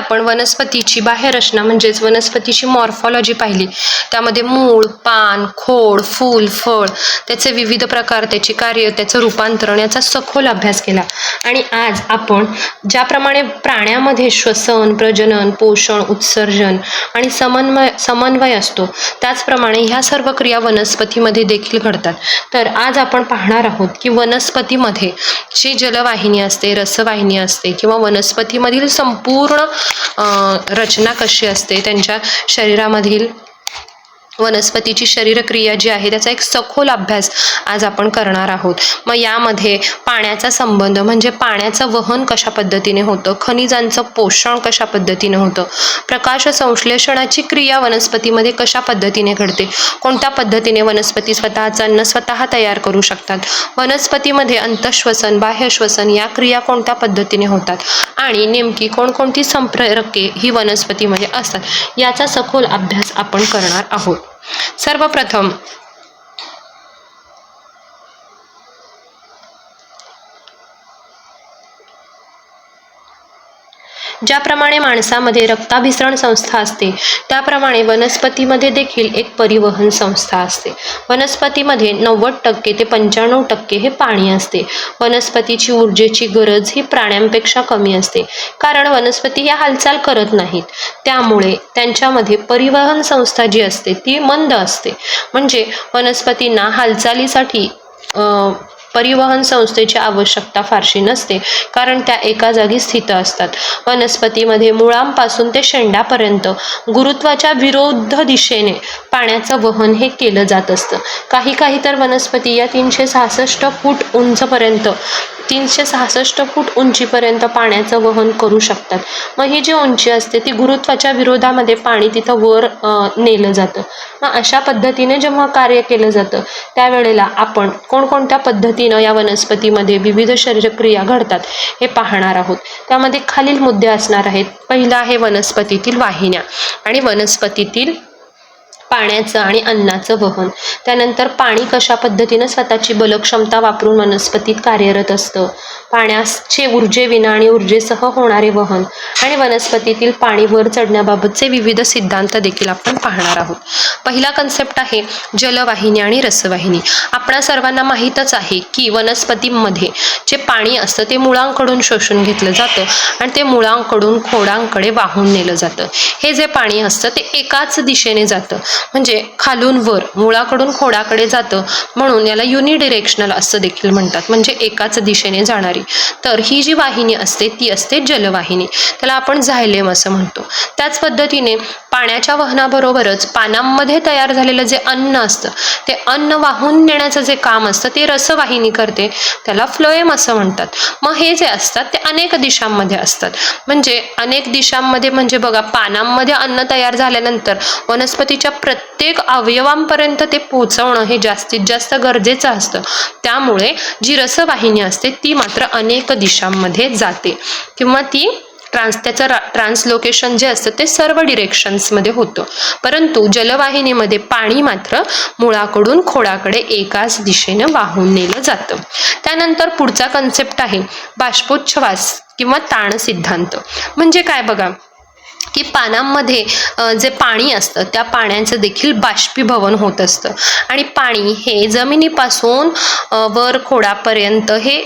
आपण वनस्पतीची बाह्य रचना म्हणजेच वनस्पतीची मॉर्फॉलॉजी पाहिली। त्यामध्ये मूळ, पान, खोड, फूल, फळ, त्याचे विविध प्रकार, त्याची कार्य, त्याचं रूपांतरण याचा सखोल अभ्यास केला। आणि आज आपण ज्याप्रमाणे प्राण्यामध्ये श्वसन, प्रजनन, पोषण, उत्सर्जन आणि समन्वय असतो, त्याचप्रमाणे ह्या सर्व क्रिया वनस्पतीमध्ये देखील घडतात। तर आज आपण पाहणार आहोत की वनस्पतीमध्ये जी जलवाहिनी असते, रसवाहिनी असते किंवा वनस्पतीमधील संपूर्ण रचना कशी असते, त्यांच्या शरीरामधील वनस्पतीची शरीरक्रिया जी आहे त्याचा एक सखोल अभ्यास आज आपण करणार आहोत। मग यामध्ये पाण्याचा संबंध म्हणजे पाण्याचं वहन कशा पद्धतीने होतं, खनिजांचं पोषण कशा पद्धतीने होतं, प्रकाश संश्लेषणाची क्रिया वनस्पतीमध्ये कशा पद्धतीने घडते, कोणत्या पद्धतीने वनस्पती स्वतःचं अन्न स्वतः तयार करू शकतात, वनस्पतीमध्ये अंतःश्वसन, बाह्यश्वसन या क्रिया कोणत्या पद्धतीने होतात आणि नेमकी कोणकोणती संप्रेरके ही वनस्पतीमध्ये असतात, याचा सखोल अभ्यास आपण करणार आहोत। सर्वप्रथम ज्याप्रमाणे माणसामध्ये रक्ताभिसरण संस्था असते, त्याप्रमाणे वनस्पतीमध्ये देखील एक परिवहन संस्था असते। वनस्पतीमध्ये 90% ते 95% हे पाणी असते। वनस्पतीची ऊर्जेची गरज ही प्राण्यांपेक्षा कमी असते, कारण वनस्पती या हालचाल करत नाहीत, त्यामुळे त्यांच्यामध्ये परिवहन संस्था जी असते ती मंद असते। म्हणजे वनस्पतींना हालचालीसाठी परिवहन संस्थेची आवश्यकता फारशी नसते, कारण त्या एका जागी स्थित असतात। वनस्पतीमध्ये मुळांपासून ते शेंड्यापर्यंत गुरुत्वाच्या विरुद्ध दिशेने पाण्याचं वहन हे केलं जात असतं। काही तर वनस्पती या 366 फूट उंचीपर्यंत पाण्याचं वहन करू शकतात। मग ही जी उंची असते ती गुरुत्वाच्या विरोधामध्ये पाणी तिथं वर नेलं जातं। मग अशा पद्धतीने जेव्हा कार्य केलं जातं त्यावेळेला आपण कोणकोणत्या पद्धतीनं या वनस्पतीमध्ये विविध शरीरक्रिया घडतात हे पाहणार आहोत। त्यामध्ये खालील मुद्दे असणार आहेत। पहिला आहे वनस्पतीतील वाहिन्या आणि वनस्पतीतील पाण्याचं आणि अन्नाचं वहन। त्यानंतर पाणी कशा पद्धतीनं स्वतःची बलक्षमता वापरून वनस्पतीत कार्यरत असतं, पाण्याचे ऊर्जेविना आणि ऊर्जेसह होणारे वहन आणि वनस्पतीतील पाणी वर चढण्याबाबतचे विविध सिद्धांत देखील आपण पाहणार आहोत। पहिला कन्सेप्ट आहे जलवाहिनी आणि रसवाहिनी। आपणा सर्वांना माहीतच आहे की वनस्पतीमध्ये जे पाणी असतं ते मुळांकडून शोषून घेतलं जातं आणि ते मुळांकडून खोडांकडे वाहून नेलं जातं। हे जे पाणी असतं ते एकाच दिशेने जातं, म्हणजे खालून वर मुळाकडून खोडाकडे जातं, म्हणून याला युनिडिरेक्शनल असं देखील म्हणतात, म्हणजे एकाच दिशेने जाणारी। तर ही जी वाहिनी असते ती असते जलवाहिनी, त्याला आपण झायलेम असं म्हणतो। त्याच पद्धतीने पाण्याच्या वहनाबरोबरच पानांमध्ये तयार झालेलं जे अन्न असतं ते अन्न वाहून नेण्याचं जे काम असतं ते रसवाहिनी करते, त्याला फ्लोएम असं म्हणतात। मग हे जे असतात ते अनेक दिशांमध्ये असतात, म्हणजे अनेक दिशांमध्ये म्हणजे बघा, पानांमध्ये अन्न तयार झाल्यानंतर वनस्पतीच्या प्रत्येक अवयवांपर्यंत ते पोहोचवणं हे जास्तीत जास्त गरजेचं असतं। त्यामुळे जी रसवाहिनी असते ती मात्र अनेक दिशांमध्ये जाते किंवा ती त्याचं ट्रान्सलोकेशन जे असतं ते सर्व डिरेक्शन्समध्ये होतं, परंतु जलवाहिनीमध्ये पाणी मात्र मुळाकडून खोडाकडे एकाच दिशेने वाहून नेलं जातं। त्यानंतर पुढचा कन्सेप्ट आहे बाष्पोच्छवास किंवा ताण सिद्धांत। म्हणजे काय बघा की पानांमध्ये जे पाणी असतं त्या पाण्याचं देखील बाष्पीभवन होत असतं आणि पाणी हे जमिनीपासून वर खोडापर्यंत हे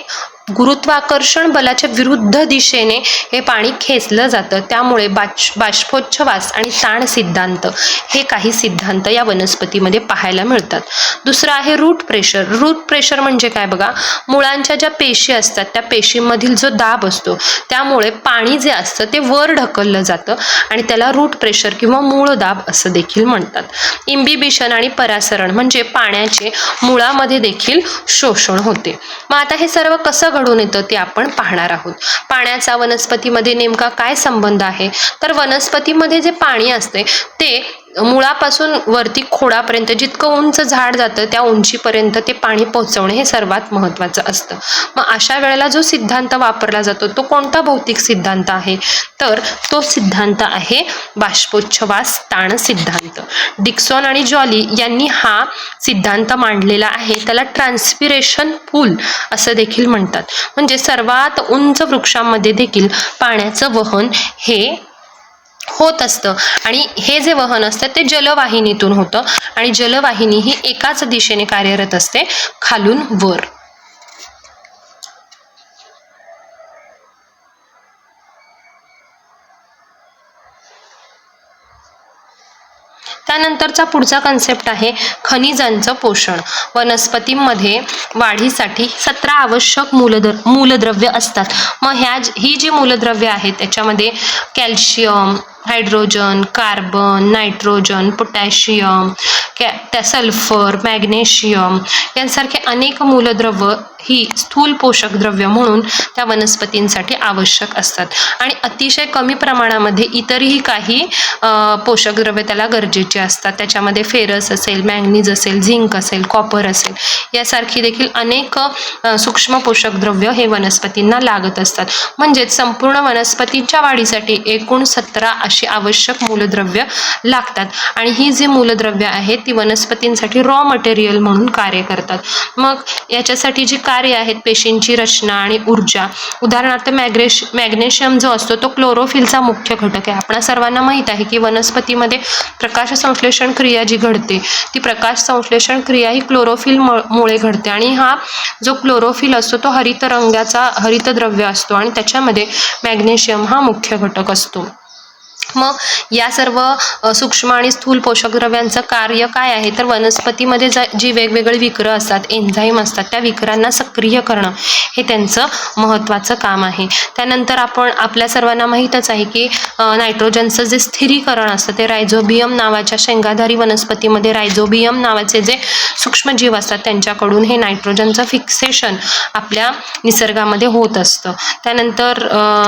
गुरुत्वाकर्षण बलाच्या विरुद्ध दिशेने हे पाणी खेचलं जातं। त्यामुळे बाष्पोच्छवास आणि ताण सिद्धांत हे काही सिद्धांत या वनस्पतीमध्ये पाहायला मिळतात। दुसरं आहे रूट प्रेशर। रूट प्रेशर म्हणजे काय बघा, मुळांच्या ज्या पेशी असतात त्या पेशींमधील जो दाब असतो त्यामुळे पाणी जे असतं ते वर ढकललं जातं आणि त्याला रूट प्रेशर किंवा मूळ दाब असं देखील म्हणतात। इम्बिबिशन आणि परासरण म्हणजे पाण्याचे मुळामध्ये देखील शोषण होते। मग आता हे सर्व कसं घडून येतं ते आपण पाहणार आहोत। पाण्याचा वनस्पतीमध्ये नेमका काय संबंध आहे, तर वनस्पतीमध्ये जे पाणी असते ते मुळापासून वरती खोडापर्यंत जितकं उंच झाड जातं त्या उंचीपर्यंत ते पाणी पोहोचवणे हे सर्वात महत्त्वाचं असतं। मग अशा वेळेला जो सिद्धांत वापरला जातो तो कोणता भौतिक सिद्धांत आहे, तर तो सिद्धांत आहे बाष्पोच्छवास ताण सिद्धांत। डिक्सन आणि जॉली यांनी हा सिद्धांत मांडलेला आहे, त्याला ट्रान्स्पिरेशन पूल असं देखील म्हणतात। म्हणजे सर्वात उंच वृक्षांमध्ये देखील पाण्याचं वहन हे होत असतं आणि हे जे वहन असतं ते जलवाहिनीतून होतं आणि जलवाहिनी ही एकाच दिशेने कार्यरत असते, खालून वर. त्यानंतरचा पुढचा कन्सेप्ट आहे खनिजांचं पोषण. वनस्पतींमध्ये वाढीसाठी 17 आवश्यक मूलद्रव्य असतात. मग ही जी मूलद्रव्य आहेत त्याच्यामध्ये calcium, hydrogen, carbon, nitrogen, potassium, sulphur, magnesium यांसारखे अनेक मूलद्रव्य ही स्थूल पोषक द्रव्य म्हणून त्या वनस्पतींसाठी आवश्यक असतात आणि अतिशय कमी प्रमाणामध्ये इतरही काही पोषक द्रव्य त्याला गरजेचे असतात. त्याच्यामध्ये फेरस असेल, मॅंगनीज असेल, झिंक असेल, कॉपर असेल यासारखी देखील अनेक सूक्ष्म पोषक द्रव्य हे वनस्पतींना लागत असतात. म्हणजेच संपूर्ण वनस्पतींच्या वाढीसाठी एकूण 17 अशी आवश्यक मूलद्रव्य लागतात आणि ही जी मूलद्रव्य आहेत ती वनस्पतींसाठी रॉ मटेरियल म्हणून कार्य करतात. मग याच्यासाठी जी कार्य आहेत पेशींची रचना आणि ऊर्जा, उदाहरणार्थ मॅग्नेशियम जो असतो तो क्लोरोफिलचा मुख्य घटक आहे. आपणा सर्वांना माहीत आहे की वनस्पतीमध्ये प्रकाश संश्लेषण क्रिया जी घडते ती प्रकाश संश्लेषण क्रिया ही क्लोरोफिल मुळे घडते आणि हा जो क्लोरोफिल असतो तो हरितद्रव्य असतो आणि त्याच्यामध्ये मॅग्नेशियम हा मुख्य घटक असतो. मग या सर्व सूक्ष्म आणि स्थूल पोषक द्रव्यांचं कार्य काय आहे तर वनस्पतीमध्ये जी वेगवेगळी विकर असतात, एन्झाईम असतात, त्या विकरांना सक्रिय करणं हे त्यांचं महत्त्वाचं काम आहे. त्यानंतर आपल्या सर्वांना माहीतच आहे की नायट्रोजनचं जे स्थिरीकरण असतं ते रायझोबियम नावाच्या शेंगाधारी वनस्पतीमध्ये रायझोबियम नावाचे जे सूक्ष्मजीव असतात त्यांच्याकडून हे नायट्रोजनचं फिक्सेशन आपल्या निसर्गामध्ये होत असतं. त्यानंतर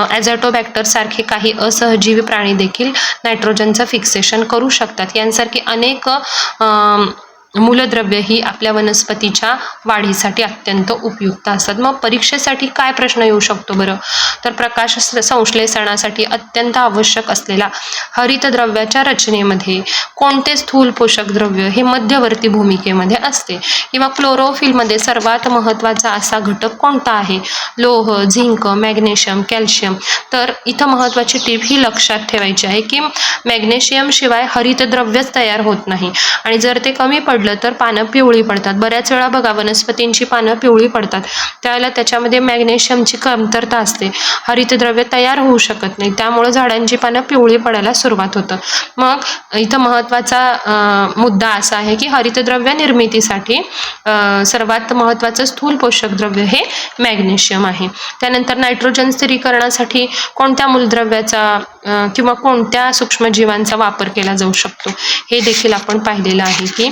ॲझॅटोबॅक्टर सारखे काही असहजीवी प्राणी देखील नायट्रोजनचं फिक्सेशन करू शकतात. यांसारखी अनेक मूलद्रव्य ही आपल्या वनस्पतीच्या वाढीसाठी अत्यंत उपयुक्त असतात. मग परीक्षेसाठी काय प्रश्न येऊ शकतो बरं तर प्रकाश संश्लेषणासाठी अत्यंत आवश्यक असलेला हरितद्रव्याच्या रचनेमध्ये कोणते स्थूल पोषक द्रव्य हे मध्यवर्ती भूमिकेमध्ये असते किंवा क्लोरोफिलमध्ये सर्वात महत्त्वाचा असा घटक कोणता आहे, लोह, झिंक, मॅग्नेशियम, कॅल्शियम. तर इथं महत्त्वाची टीप ही लक्षात ठेवायची आहे की मॅग्नेशियम शिवाय हरितद्रव्यच तयार होत नाही आणि जर ते कमी पडलं तर पानं पिवळी पडतात. बऱ्याच वेळा बघा वनस्पतींची पानं पिवळी पडतात त्यावेळेला त्याच्यामध्ये मॅग्नेशियमची कमतरता असते, हरितद्रव्य तयार होऊ शकत नाही, त्यामुळे झाडांची पानं पिवळी पडायला सुरुवात होतं. मग इथं महत्त्वाचा मुद्दा असा आहे की हरितद्रव्य निर्मितीसाठी सर्वात महत्त्वाचं स्थूल पोषक द्रव्य हे मॅग्नेशियम आहे. त्यानंतर नायट्रोजन स्थिरीकरणासाठी कोणत्या मूलद्रव्याचा किंवा कोणत्या सूक्ष्मजीवांचा वापर केला जाऊ शकतो हे देखील आपण पाहिलेलं आहे की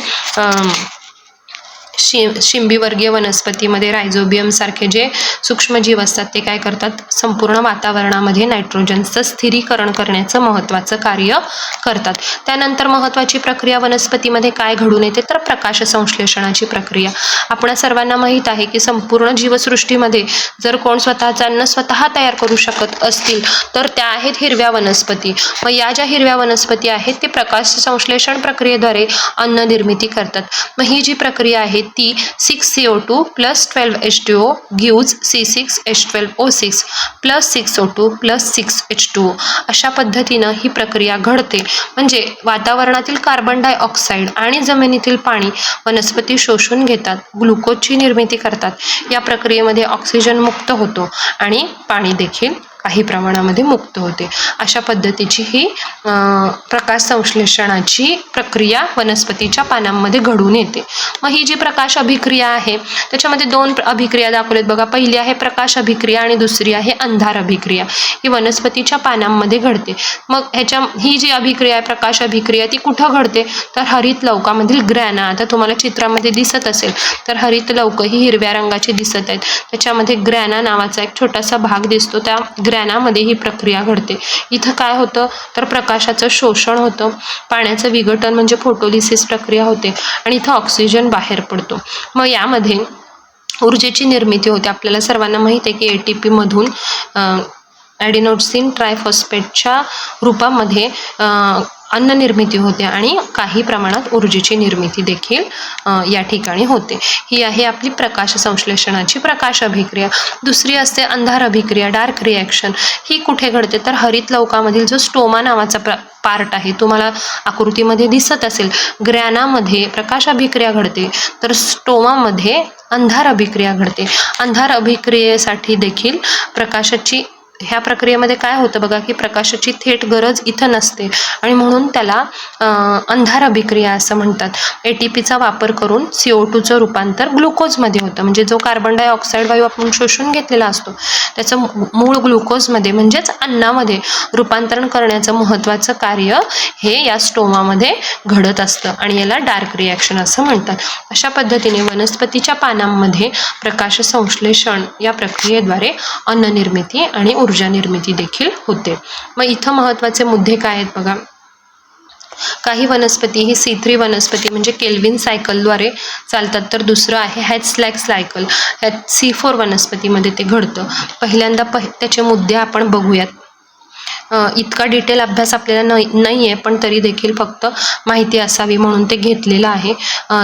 शिंबीवर्गीय वनस्पतीमध्ये रायझोबियम सारखे जे सूक्ष्मजीव असतात ते काय करतात, संपूर्ण वातावरणामध्ये नायट्रोजनचं स्थिरीकरण करण्याचं महत्त्वाचं कार्य करतात. त्यानंतर महत्त्वाची प्रक्रिया वनस्पतीमध्ये काय घडून येते तर प्रकाश संश्लेषणाची प्रक्रिया. आपणा सर्वांना माहीत आहे की संपूर्ण जीवसृष्टीमध्ये जर कोण स्वतःचं अन्न स्वतः तयार करू शकत असतील तर त्या आहेत हिरव्या वनस्पती. मग या ज्या हिरव्या वनस्पती आहेत ते प्रकाश संश्लेषण प्रक्रियेद्वारे अन्न निर्मिती करतात. मग ही जी प्रक्रिया आहे ती 6CO2 + 12H2O gives C6H12O6 + 6O2 + 6H2O अशा पद्धतीनं ही प्रक्रिया घडते. म्हणजे वातावरणातील कार्बन डायऑक्साईड आणि जमिनीतील पाणी वनस्पती शोषून घेतात, ग्लुकोजची निर्मिती करतात. या प्रक्रियेमध्ये ऑक्सिजन मुक्त होतो आणि पाणी देखील काही प्रमाणामध्ये मुक्त होते. अशा पद्धतीची ही प्रकाश संश्लेषणाची प्रक्रिया वनस्पतीच्या पानांमध्ये घडून येते. मग ही जी प्रकाश अभिक्रिया आहे त्याच्यामध्ये 2 अभिक्रिया दाखवल्यात बघा. पहिली आहे प्रकाश अभिक्रिया आणि दुसरी आहे अंधार अभिक्रिया. ही वनस्पतीच्या पानांमध्ये घडते. मग ही जी अभिक्रिया आहे प्रकाश अभिक्रिया ती कुठं घडते तर हरित लवकामधील ग्रॅना. आता तुम्हाला चित्रामध्ये दिसत असेल तर हरित लवक ही हिरव्या रंगाची दिसत आहेत, त्याच्यामध्ये ग्रॅना नावाचा एक छोटासा भाग दिसतो, त्या ग्रॅनामध्ये ही प्रक्रिया घडते. इथं काय होतं तर प्रकाशाचं शोषण होतं, पाण्याचं विघटन म्हणजे फोटोलिसिस प्रक्रिया होते आणि इथं ऑक्सिजन बाहेर पडतो. मग यामध्ये ऊर्जेची निर्मिती होते. आपल्याला सर्वांना माहिती आहे की ATP मधून ॲडिनोसिन ट्रायफॉस्फेटच्या रूपामध्ये अन्न निर्मिती होते आणि काही प्रमाणात ऊर्जेची निर्मिती देखील या ठिकाणी होते. ही आहे आपली प्रकाश संश्लेषणाची प्रकाश अभिक्रिया. दुसरी असते अंधार अभिक्रिया, डार्क रिॲक्शन. ही कुठे घडते तर हरित लवकामधील जो स्टोमा नावाचा पार्ट आहे, तुम्हाला आकृतीमध्ये दिसत असेल, ग्रॅनामध्ये प्रकाश अभिक्रिया घडते तर स्टोमामध्ये अंधार अभिक्रिया घडते. अंधार अभिक्रियेसाठी देखील प्रकाशाची ह्या प्रक्रियेमध्ये काय होतं बघा की प्रकाशाची थेट गरज इथं नसते आणि म्हणून त्याला अंधार अभिक्रिया असं म्हणतात. ATPचा वापर करून CO2चं रूपांतर ग्लुकोजमध्ये होतं. म्हणजे जो कार्बन डायऑक्साईड वायू आपण शोषून घेतलेला असतो त्याचं मूळ ग्लुकोजमध्ये म्हणजेच अन्नामध्ये रूपांतरण करण्याचं महत्त्वाचं कार्य हे या स्टोमामध्ये घडत असतं आणि याला डार्क रिॲक्शन असं म्हणतात. अशा पद्धतीने वनस्पतीच्या पानांमध्ये प्रकाश संश्लेषण या प्रक्रियेद्वारे अन्न निर्मिती आणि ऊर्जा निर्मिती देखील होते. मग इथं महत्त्वाचे मुद्दे काय आहेत बघा. काही वनस्पती ही C3 वनस्पती म्हणजे केल्विन सायकलद्वारे चालतात, तर दुसरं आहे हॅचस्लॅग सायकल, ह्यात C4 वनस्पतीमध्ये ते घडतं. पहिल्यांदा त्याचे मुद्दे आपण बघूयात. इतका डिटेल अभ्यास आपल्याला नाही आहे, पण तरी देखील फक्त माहिती असावी म्हणून ते घेतलेलं आहे.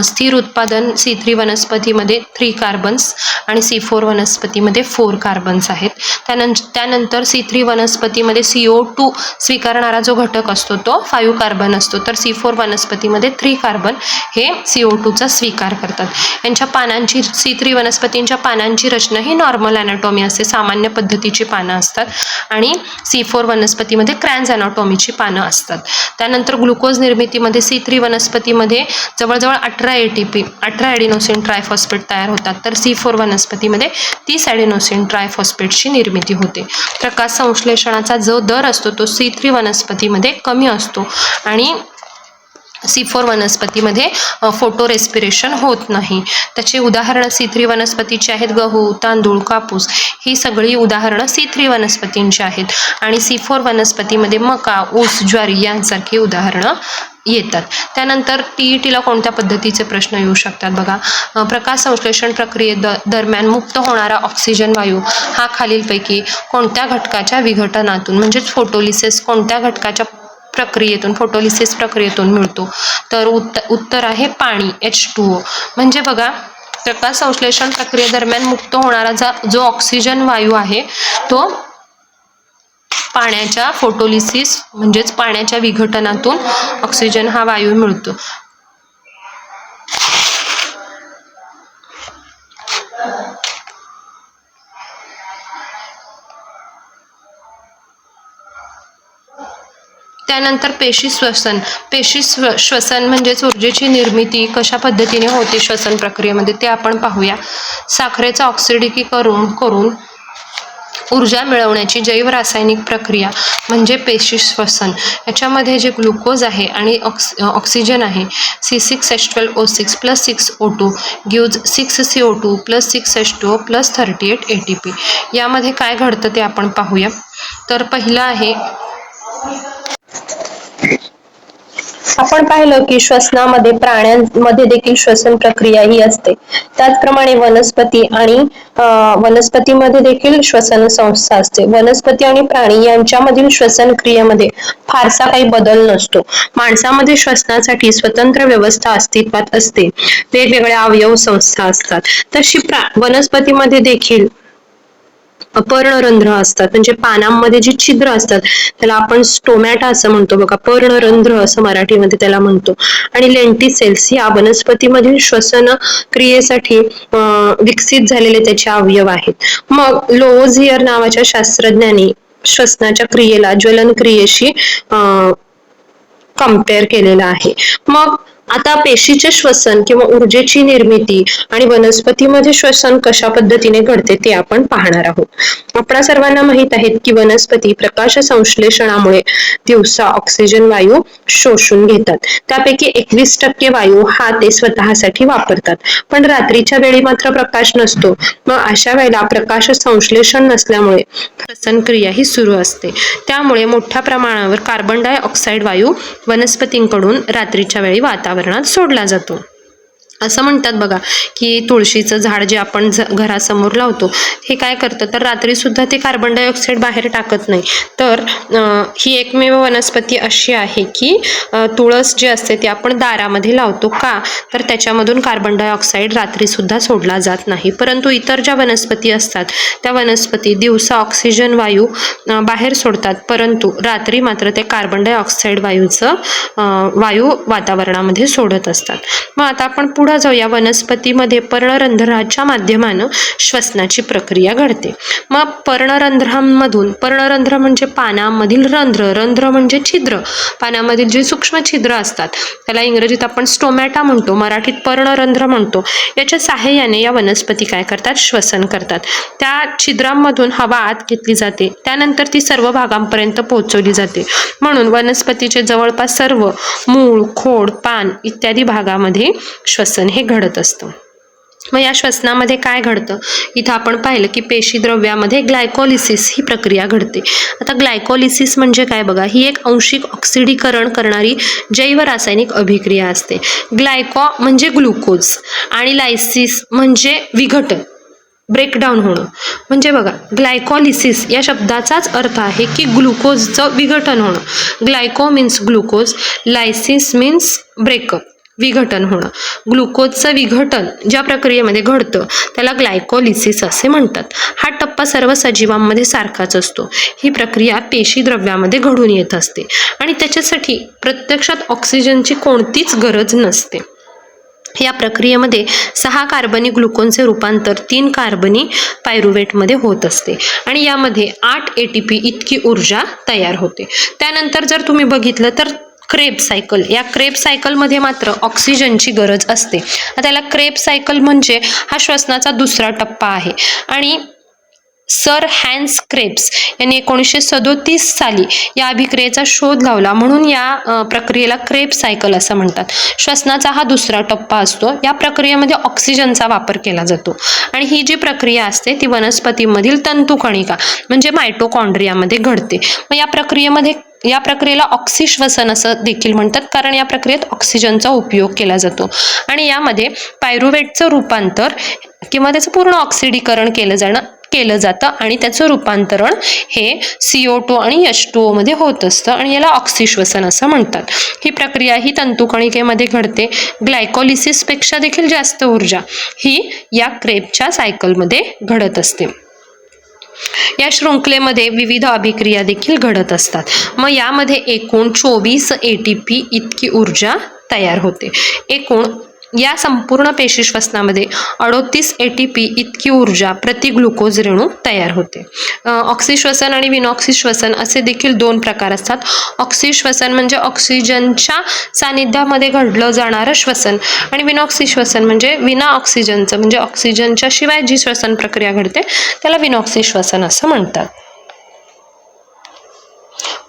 स्थिर उत्पादन C3 वनस्पतीमध्ये 3 कार्बन्स आणि C4 वनस्पतीमध्ये 4 कार्बन्स आहेत. त्यानंतर C3 वनस्पतीमध्ये CO2 स्वीकारणारा जो घटक असतो तो 5 कार्बन असतो, तर C4 वनस्पतीमध्ये 3 कार्बन हे CO2चा स्वीकार करतात. यांच्या पानांची C3 वनस्पतींच्या पानांची रचना ही नॉर्मल ॲनाटॉमी असते, सामान्य पद्धतीची पानं असतात आणि C4 वनस्पतीमध्ये क्रॅन्स ॲनाटॉमीची पानं असतात. त्यानंतर ग्लुकोज निर्मितीमध्ये C3 वनस्पतीमध्ये जवळजवळ 18 ATP 18 ॲडिनोसिन ट्रायफॉस्फेट तयार होतात, तर C4 वनस्पतीमध्ये 30 ॲडिनोसिन ट्रायफॉस्फेटची निर्मिती होते. प्रकाश संश्लेषणाचा जो दर असतो तो C3 वनस्पतीमध्ये कमी असतो आणि C4 वनस्पतीमध्ये फोटो रेस्पिरेशन होत नाही. त्याचे उदाहरणं C3 वनस्पतीची आहेत गहू, तांदूळ, कापूस, ही सगळी उदाहरणं C3 वनस्पतींची आहेत आणि C4 वनस्पतीमध्ये मका, ऊस, ज्वारी यांसारखी उदाहरणं येतात. त्यानंतर TETला कोणत्या पद्धतीचे प्रश्न येऊ शकतात बघा. प्रकाश संश्लेषण दरम्यान मुक्त होणारा ऑक्सिजन वायू हा खालीलपैकी कोणत्या घटकाच्या विघटनातून म्हणजेच फोटोलिसिस कोणत्या घटकाच्या प्रक्रियेतून फोटोलिसिस प्रक्रियेतून मिळतो, तर उत्तर आहे पाणी H2O. म्हणजे बघा प्रकाश संश्लेषण प्रक्रियेदरम्यान मुक्त होणारा जो ऑक्सिजन वायू आहे तो पाण्याच्या फोटोलिसिस म्हणजेच पाण्याच्या विघटनातून ऑक्सिजन हा वायू मिळतो. त्यानंतर पेशी श्वसन म्हणजेच ऊर्जेची निर्मिती कशा पद्धतीने होते श्वसन प्रक्रियेमध्ये ते आपण पाहूया. साखरेचा ऑक्सिडीकरण करून ऊर्जा मिळवण्याची जैव रासायनिक प्रक्रिया म्हणजे पेशी श्वसन. याच्यामध्ये जे ग्लुकोज आहे आणि ऑक्सिजन आहे C6H12O6 + 6O2 gives 6CO2 + 6H2O + 38 ATP. यामध्ये काय घडतं ते आपण पाहूया. तर पहिलं आहे आपण पाहिलं की श्वसनामध्ये प्राण्यांमध्ये देखील श्वसन प्रक्रिया ही असते. त्याचप्रमाणे वनस्पतीमध्ये देखील श्वसन संस्था असते. वनस्पती आणि प्राणी यांच्यामधील श्वसन क्रियेमध्ये फारसा काही बदल नसतो. माणसामध्ये श्वसनासाठी स्वतंत्र व्यवस्था अस्तित्वात असते, वेगवेगळ्या अवयव संस्था असतात. तशी वनस्पतीमध्ये देखील पर्णरंध्र असतात, म्हणजे पानांमध्ये जी छिद्र असतात त्याला आपण स्टोमॅटा असं म्हणतो बघा, पर्णरंध्र असं मराठीमध्ये त्याला म्हणतो. आणि लेंटिसेल्स या वनस्पतीमधील श्वसन क्रियेसाठी विकसित झालेले त्याचे अवयव आहेत. मग लोव्होझियर नावाच्या शास्त्रज्ञांनी श्वसनाच्या क्रियेला ज्वलन क्रियेशी कम्पेअर केलेला आहे. मग आता पेशीचे श्वसन किंवा ऊर्जेची निर्मिती आणि वनस्पतीमध्ये श्वसन कशा पद्धतीने घडते ते आपण पाहणार आहोत. आपणा सर्वांना माहित आहे की वनस्पती प्रकाश संश्लेषणामुळे दिवसा ऑक्सिजन वायू शोषून घेतात. त्यापैकी 21% वायू हा ते स्वतःसाठी वापरतात, पण रात्रीच्या वेळी मात्र प्रकाश नसतो. मग अशा वेळेला प्रकाश संश्लेषण नसल्यामुळे श्वसन क्रिया ही सुरू असते. त्यामुळे मोठ्या प्रमाणावर कार्बन डायऑक्साईड वायू वनस्पतींकडून रात्रीच्या वेळी वातावरणात सोडला जातो. असं म्हणतात बघा की तुळशीचं झाड जे आपण घरासमोर लावतो हे काय करतं तर रात्रीसुद्धा ते कार्बन डायऑक्साईड बाहेर टाकत नाही. तर ही एकमेव वनस्पती अशी आहे की तुळस जी असते ती आपण दारामध्ये लावतो का तर त्याच्यामधून कार्बन डायऑक्साईड रात्रीसुद्धा सोडला जात नाही. परंतु इतर ज्या वनस्पती असतात त्या वनस्पती दिवसा ऑक्सिजन वायू बाहेर सोडतात, परंतु रात्री मात्र ते कार्बन डायऑक्साईड वायू वातावरणामध्ये सोडत असतात. मग आता आपण पुढे जाऊया. वनस्पतीमध्ये पर्णरंध्राच्या माध्यमानं श्वसनाची प्रक्रिया घडते. मग पर्णरंध्र म्हणजे पानामधील रंध्र म्हणजे छिद्र, पानामधील जे सूक्ष्म छिद्र असतात त्याला इंग्रजीत आपण स्टोमॅटा म्हणतो, मराठीत पर्णरंध्र म्हणतो. याच्या साहाय्याने या वनस्पती काय करतात श्वसन करतात. त्या छिद्रांमधून हवा आत घेतली जाते, त्यानंतर ती सर्व भागांपर्यंत पोहोचवली जाते. म्हणून वनस्पतीचे जवळपास सर्व मूळ, खोड, पान इत्यादी भागामध्ये श्वसन हे घडत असतं. मग या श्वसनामध्ये काय घडतं इथं आपण पाहिलं की पेशी द्रव्यामध्ये ग्लायकोलिसिस ही प्रक्रिया घडते. आता ग्लायकोलिसिस म्हणजे काय बघा, ही एक आंशिक ऑक्सिडीकरण करणारी जैव रासायनिक अभिक्रिया असते. ग्लायको म्हणजे ग्लुकोज आणि लायसिस म्हणजे विघटन, ब्रेकडाऊन होणं. म्हणजे बघा ग्लायकोलिसिस या शब्दाचाच अर्थ आहे की ग्लुकोजचं विघटन होणं. Glyco means glucose, lysis means breakup, विघटन होणं. ग्लुकोजचं विघटन ज्या प्रक्रियेमध्ये घडतं त्याला ग्लायकोलिसिस असे म्हणतात. हा टप्पा सर्व सजीवांमध्ये सारखाच असतो. ही प्रक्रिया पेशी द्रव्यामध्ये घडून येत असते आणि त्याच्यासाठी प्रत्यक्षात ऑक्सिजनची कोणतीच गरज नसते. या प्रक्रियेमध्ये 6 कार्बनी ग्लुकोनचे रूपांतर 3 कार्बनी पायरुवेटमध्ये होत असते आणि यामध्ये 8 ATP इतकी ऊर्जा तयार होते. त्यानंतर जर तुम्ही बघितलं तर क्रेब सायकल, या क्रेब सायकलमध्ये मात्र ऑक्सिजनची गरज असते. त्याला क्रेब सायकल म्हणजे हा श्वसनाचा दुसरा टप्पा आहे आणि सर हॅन्स क्रेब्स यांनी 1937 साली या अभिक्रियेचा शोध लावला, म्हणून या प्रक्रियेला क्रेब सायकल असं म्हणतात. श्वसनाचा हा दुसरा टप्पा असतो. या प्रक्रियेमध्ये ऑक्सिजनचा वापर केला जातो आणि ही जी प्रक्रिया असते ती वनस्पतीमधील तंतुकणिका म्हणजे मायटोकॉन्ड्रियामध्ये घडते. मग या प्रक्रियेला ऑक्सिश्वसन असं देखील म्हणतात, कारण या प्रक्रियेत ऑक्सिजनचा उपयोग केला जातो आणि यामध्ये पायरुवेटचं रूपांतर किंवा त्याचं पूर्ण ऑक्सिडीकरण केलं जातं आणि त्याचं रूपांतरण हे CO2 आणि H2O मध्ये होत असतं आणि याला ऑक्सिश्वसन असं म्हणतात. ही प्रक्रिया ही तंतुकणिकेमध्ये घडते. ग्लायकोलिसिसपेक्षा देखील जास्त ऊर्जा ही या क्रेबच्या सायकलमध्ये घडत असते. या शृंखलेमध्ये विविध अभिक्रिया देखील घडत असतात. मग यामध्ये एकूण 24 ATP इतकी ऊर्जा तयार होते. एकूण या संपूर्ण पेशी श्वसनामध्ये 38 ATP इतकी ऊर्जा प्रति ग्लुकोज रेणू तयार होते. ऑक्सिश्वसन आणि विनॉक्सिश्वसन असे देखील 2 प्रकार असतात. ऑक्सिश्वसन म्हणजे ऑक्सिजनच्या सानिध्यामध्ये घडलं जाणारं श्वसन आणि विनॉक्सिश्वसन म्हणजे विना ऑक्सिजनचं म्हणजे ऑक्सिजनच्या शिवाय जी श्वसन प्रक्रिया घडते त्याला विनॉक्सिश्वसन असं म्हणतात.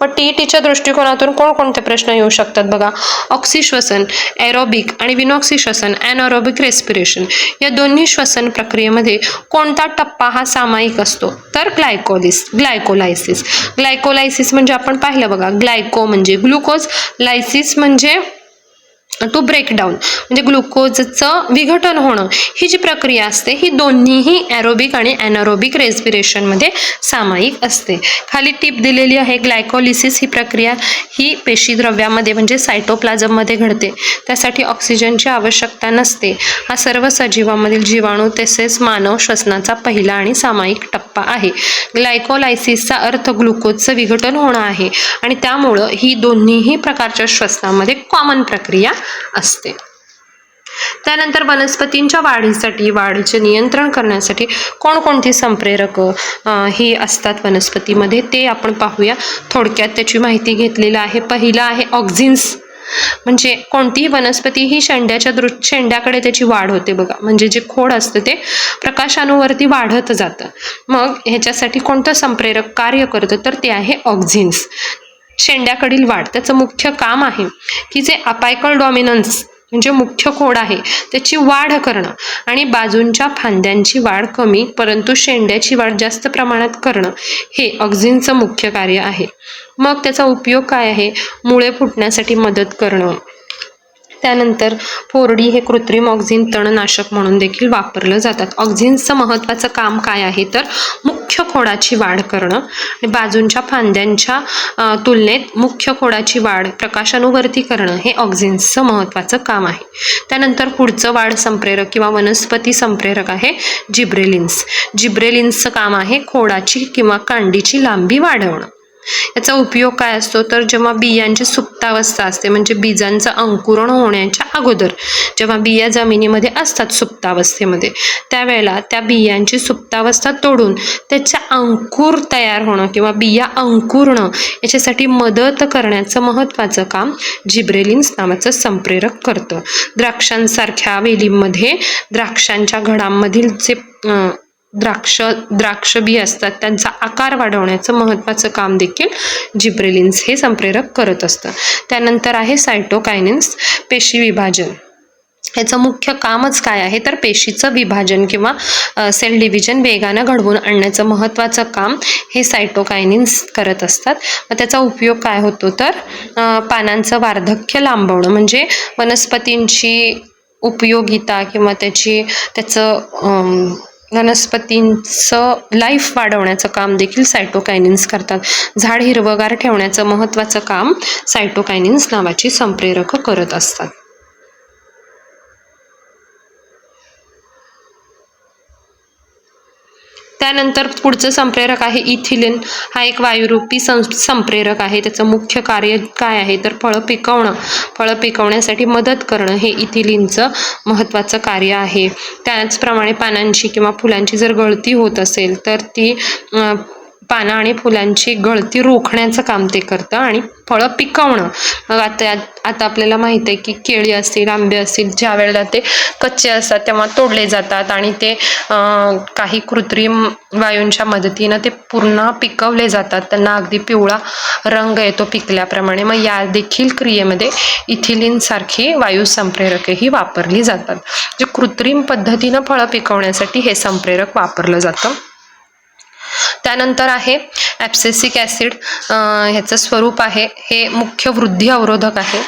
मग TETच्या दृष्टिकोनातून कोणकोणते प्रश्न येऊ शकतात बघा. ऑक्सिश्वसन एरोबिक आणि विनॉक्सिश्वसन ॲनएरोबिक रेस्पिरेशन या दोन्ही श्वसन प्रक्रियेमध्ये कोणता टप्पा हा सामायिक असतो तर ग्लायकोलायसिस. ग्लायकोलायसिस म्हणजे आपण पाहिलं बघा, ग्लायको म्हणजे ग्लुकोज, लायसिस म्हणजे टू ब्रेकडाऊन म्हणजे ग्लुकोजचं विघटन होणं. ही जी प्रक्रिया असते ही दोन्हीही ॲरोबिक आणि ॲनॅरोबिक रेस्पिरेशनमध्ये सामायिक असते. खाली टिप दिलेली आहे. ग्लायकोलिसिस ही प्रक्रिया ही पेशीद्रव्यामध्ये म्हणजे सायटोप्लाझममध्ये घडते. त्यासाठी ऑक्सिजनची आवश्यकता नसते. हा सर्व सजीवांमधील जीवाणू तसेच मानव श्वसनाचा पहिला आणि सामायिक टप्पा आहे. ग्लायकोलायसिसचा अर्थ ग्लुकोजचं विघटन होणं आहे आणि त्यामुळं ही दोन्हीही प्रकारच्या श्वसनामध्ये कॉमन प्रक्रिया असते. त्यानंतर वनस्पतींच्या वाढीचे नियंत्रण करण्यासाठी कोणकोणती संप्रेरक ही असतात वनस्पतीमध्ये ते आपण पाहूया. थोडक्यात त्याची माहिती घेतलेली आहे. पहिला आहे ऑक्झिन्स. म्हणजे कोणतीही वनस्पती ही शेंड्याकडे त्याची वाढ होते बघा, म्हणजे जे खोड असतं ते प्रकाशानुवर्ती वाढत जातं. मग ह्याच्यासाठी कोणतं संप्रेरक कार्य करतं तर ते आहे ऑक्झिन्स. शेंड्याकडील वाढ त्याचं मुख्य काम आहे की जे अपायकल डॉमिनन्स म्हणजे मुख्य खोड आहे त्याची वाढ करणं आणि बाजूंच्या फांद्यांची वाढ कमी परंतु शेंड्याची वाढ जास्त प्रमाणात करणं हे ऑक्झिनचं मुख्य कार्य आहे. मग त्याचा उपयोग काय आहे? मुळे फुटण्यासाठी मदत करणं, त्यानंतर 4D हे कृत्रिम ऑक्झिन तणनाशक म्हणून देखील वापरलं जातात. ऑक्झिन्सचं महत्त्वाचं काम काय आहे तर मुख्य खोडाची वाढ करणं आणि बाजूंच्या फांद्यांच्या तुलनेत मुख्य खोडाची वाढ प्रकाशानुवर्ती करणं हे ऑक्झिन्सचं महत्त्वाचं काम आहे. त्यानंतर पुढचं वाढ संप्रेरक किंवा वनस्पती संप्रेरक आहे जिब्रेलिन्स. जिब्रेलिन्सचं काम आहे खोडाची किंवा कांडीची लांबी वाढवणं. याचा उपयोग काय असतो तर जेव्हा बियांची सुप्तावस्था असते म्हणजे बीजांचं अंकुरण होण्याच्या अगोदर जेव्हा बिया जमिनीमध्ये असतात सुप्तावस्थेमध्ये त्यावेळेला त्या बियांची सुप्तावस्था तोडून त्याच्या अंकुर तयार होणं किंवा बिया अंकुरणं याच्यासाठी मदत करण्याचं महत्त्वाचं काम जिब्रेलिन्स नावाचं संप्रेरक करतं. द्राक्षांसारख्या वेलींमध्ये द्राक्षांच्या घडांमधील जे द्राक्ष बी असतात त्यांचा आकार वाढवण्याचं महत्त्वाचं काम देखील जिब्रेलिन्स हे संप्रेरक करत असतं. त्यानंतर आहे सायटोकायनिन्स पेशी विभाजन. याचं मुख्य कामच काय आहे तर पेशीचं विभाजन किंवा सेल डिव्हिजन वेगानं घडवून आणण्याचं महत्त्वाचं काम हे सायटोकायनिन्स करत असतात. त्याचा उपयोग काय होतो तर पानांचं वार्धक्य लांबवणं म्हणजे वनस्पतींची उपयोगिता किंवा त्याचं वनस्पतींचं लाईफ वाढवण्याचं काम देखील सायटोकायनिन्स करतात. झाड हिरवगार ठेवण्याचं महत्त्वाचं काम सायटोकायनिन्स नावाची संप्रेरकं करत असतात. त्यानंतर पुढचं संप्रेरक आहे इथिलीन. हा एक वायुरूपी संप्रेरक आहे. त्याचं मुख्य कार्य काय आहे तर फळं पिकवण्यासाठी मदत करणं हे इथिलीनचं महत्त्वाचं कार्य आहे. त्याचप्रमाणे पानांची किंवा फुलांची जर गळती होत असेल तर ती पानं आणि फुलांची गळती रोखण्याचं काम ते करतं आणि फळं पिकवणं. मग आता आपल्याला माहित आहे की केळी असतील आंबे असतील ज्या वेळेला ते कच्चे असतात तेव्हा तोडले जातात आणि ते काही कृत्रिम वायूंच्या मदतीनं ते पुन्हा पिकवले जातात. त्यांना अगदी पिवळा रंग येतो पिकल्याप्रमाणे. मग या देखील क्रियेमध्ये इथिलीन सारखी वायू संप्रेरकेही वापरली जातात. जे कृत्रिम पद्धतीनं फळं पिकवण्यासाठी हे संप्रेरक वापरलं जातं. त्यानंतर आहे ॲब्सेसिक ॲसिड. ह्याचं स्वरूप आहे हे मुख्य वृद्धी अवरोधक आहे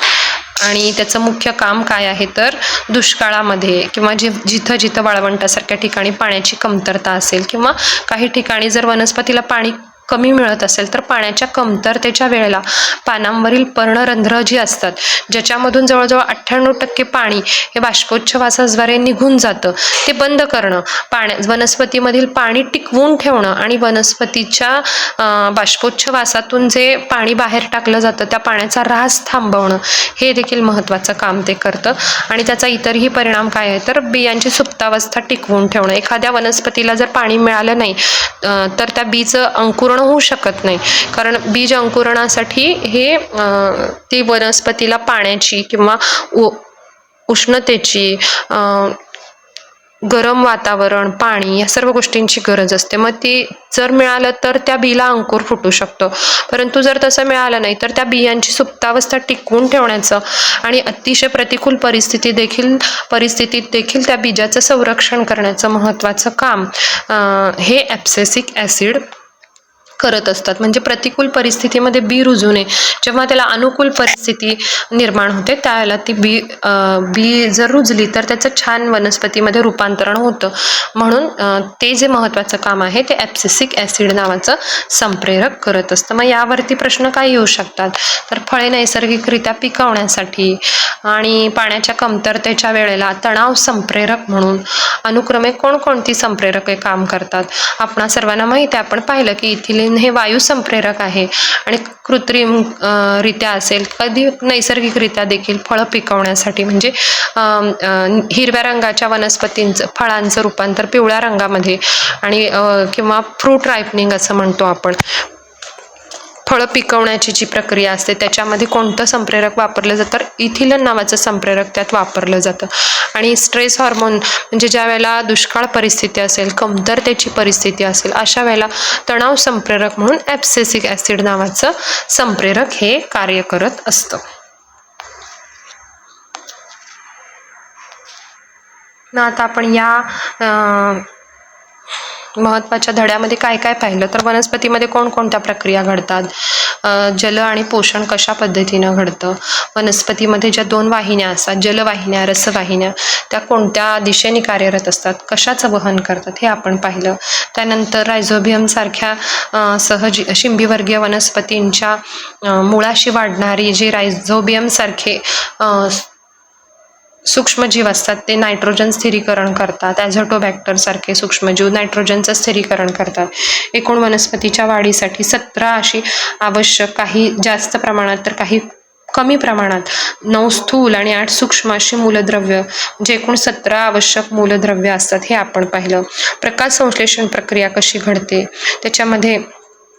आणि त्याचं मुख्य काम काय आहे तर दुष्काळामध्ये किंवा जिथं वाळवंटासारख्या ठिकाणी पाण्याची कमतरता असेल किंवा काही ठिकाणी जर वनस्पतीला पाणी कमी मिळत असेल तर पाण्याच्या कमतरतेच्या वेळेला पानांवरील पर्णरंध्र जी असतात ज्याच्यामधून जवळजवळ 98% पाणी हे बाष्पोच्छवासाद्वारे निघून जातं ते बंद करणं, वनस्पतीमधील पाणी टिकवून ठेवणं आणि वनस्पतीच्या बाष्पोच्छवासातून जे पाणी बाहेर टाकलं जातं त्या पाण्याचा ऱ्हास थांबवणं हे देखील महत्त्वाचं काम ते करतं. आणि त्याचा इतरही परिणाम काय आहे तर बियांची सुप्तावस्था टिकवून ठेवणं. एखाद्या वनस्पतीला जर पाणी मिळालं नाही तर त्या बीचं अंकुरण होऊ शकत नाही, कारण बीज अंकुरणासाठी हे ती वनस्पतीला पाण्याची किंवा उष्णतेची, गरम वातावरण, पाणी या सर्व गोष्टींची गरज असते. मग ती जर मिळालं तर त्या बीला अंकुर फुटू शकतो, परंतु जर तसं मिळालं नाही तर त्या बियांची सुप्तावस्था टिकवून ठेवण्याचं आणि अतिशय प्रतिकूल परिस्थितीत देखील त्या बीजाचं संरक्षण करण्याचं महत्त्वाचं काम हे ॲब्सेसिक ॲसिड करत असतात. म्हणजे प्रतिकूल परिस्थितीमध्ये बी रुजू नये, जेव्हा त्याला अनुकूल परिस्थिती निर्माण होते त्यावेळेला ती बी जर रुजली तर त्याचं छान वनस्पतीमध्ये रूपांतरण होतं. म्हणून ते जे महत्त्वाचं काम आहे ते ॲब्सेसिक ॲसिड नावाचं संप्रेरक करत असतं. मग यावरती प्रश्न काय येऊ शकतात तर फळे नैसर्गिकरित्या पिकवण्यासाठी आणि पाण्याच्या कमतरतेच्या वेळेला तणाव संप्रेरक म्हणून अनुक्रमे कोणकोणती संप्रेरके काम करतात. आपणा सर्वांना माहिती आहे, आपण पाहिलं की इथिलीन हे वायू संप्रेरक आहे आणि कृत्रिम रित्या असेल कधी नैसर्गिकरित्या देखील फळं पिकवण्यासाठी म्हणजे हिरव्या रंगाच्या फळांचं रूपांतर पिवळ्या रंगामध्ये आणि किंवा फ्रूट रायपनिंग असं म्हणतो आपण, फळं पिकवण्याची जी प्रक्रिया असते त्याच्यामध्ये कोणतं संप्रेरक वापरलं जातं तर इथिलीन नावाचं संप्रेरक त्यात वापरलं जातं. आणि स्ट्रेस हार्मोन म्हणजे ज्या वेळेला दुष्काळ परिस्थिती असेल, कमतरतेची परिस्थिती असेल अशा वेळेला तणाव संप्रेरक म्हणून ॲब्सेसिक ॲसिड नावाचं संप्रेरक हे कार्य करत असतं. आता आपण या महत्त्वाच्या धड्यामध्ये काय काय पाहिलं तर वनस्पतीमध्ये कोणकोणत्या प्रक्रिया घडतात, जल आणि पोषण कशा पद्धतीनं घडतं, वनस्पतीमध्ये ज्या 2 वाहिन्या असतात, जलवाहिन्या रसवाहिन्या, त्या कोणत्या दिशेने कार्यरत असतात, कशाचं वहन करतात हे आपण पाहिलं. त्यानंतर रायझोबियम सारख्या शिंबीवर्गीय वनस्पतींच्या मुळाशी वाढणारी जे रायझोबियम सारखे सूक्ष्मजीव असतात ते नायट्रोजन स्थिरीकरण करतात. ॲझोटोबॅक्टर सारखे सूक्ष्मजीव नायट्रोजनचं स्थिरीकरण करतात. एकूण वनस्पतीच्या वाढीसाठी 17 अशी आवश्यक, काही जास्त प्रमाणात तर काही कमी प्रमाणात 9 स्थूल आणि 8 सूक्ष्म अशी मूलद्रव्य, जे एकूण 17 आवश्यक मूलद्रव्य असतात हे आपण पाहिलं. प्रकाश संश्लेषण प्रक्रिया कशी घडते त्याच्यामध्ये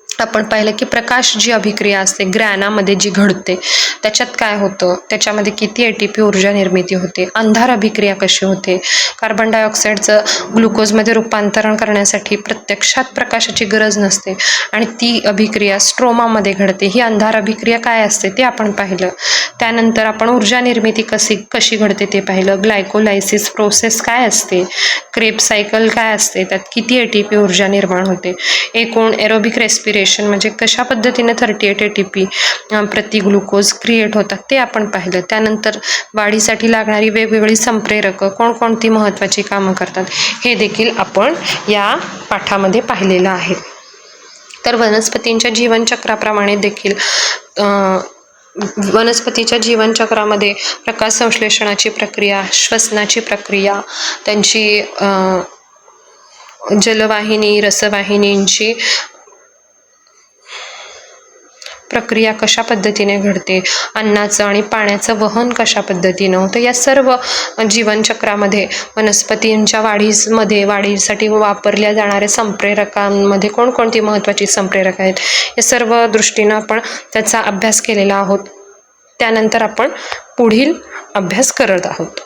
आपण पाहिलं की प्रकाश जी अभिक्रिया असते ग्रॅनामध्ये जी घडते त्याच्यात काय होतं, त्याच्यामध्ये किती ATP ऊर्जा निर्मिती होते, अंधार अभिक्रिया कशी होते, कार्बन डायऑक्साईडचं ग्लुकोजमध्ये रूपांतरण करण्यासाठी प्रत्यक्षात प्रकाशाची गरज नसते आणि ती अभिक्रिया स्ट्रोमामध्ये घडते. ही अंधार अभिक्रिया काय असते ते आपण पाहिलं. त्यानंतर आपण ऊर्जा निर्मिती कशी घडते ते पाहिलं. ग्लायकोलायसिस प्रोसेस काय असते, क्रेब सायकल काय असते, त्यात किती ATP ऊर्जा निर्माण होते, एकूण एरोबिक रेस्पिरेशन म्हणजे कशा पद्धतीने 38 ATP प्रति ग्लुकोज क्रिएट होतात ते आपण पाहिलं. त्यानंतर वाढीसाठी लागणारी वेगवेगळी संप्रेरकं कोणकोणती महत्त्वाची कामं करतात हे देखील आपण या पाठामध्ये पाहिलेलं आहे. तर वनस्पतींच्या जीवनचक्राप्रमाणे देखील वनस्पतीच्या जीवनचक्रामध्ये प्रकाश संश्लेषणाची प्रक्रिया, श्वसनाची प्रक्रिया, त्यांची जलवाहिनी रसवाहिनींची प्रक्रिया कशा पद्धतीने घडते, अन्नाचं आणि पाण्याचं वहन कशा पद्धतीनं होतं, या सर्व जीवनचक्रामध्ये वनस्पतींच्या वाढीसाठी वापरल्या जाणाऱ्या संप्रेरकांमध्ये कोणकोणती महत्त्वाची संप्रेरक आहेत या सर्व दृष्टीनं आपण त्याचा अभ्यास केलेला आहोत. त्यानंतर आपण पुढील अभ्यास करत आहोत.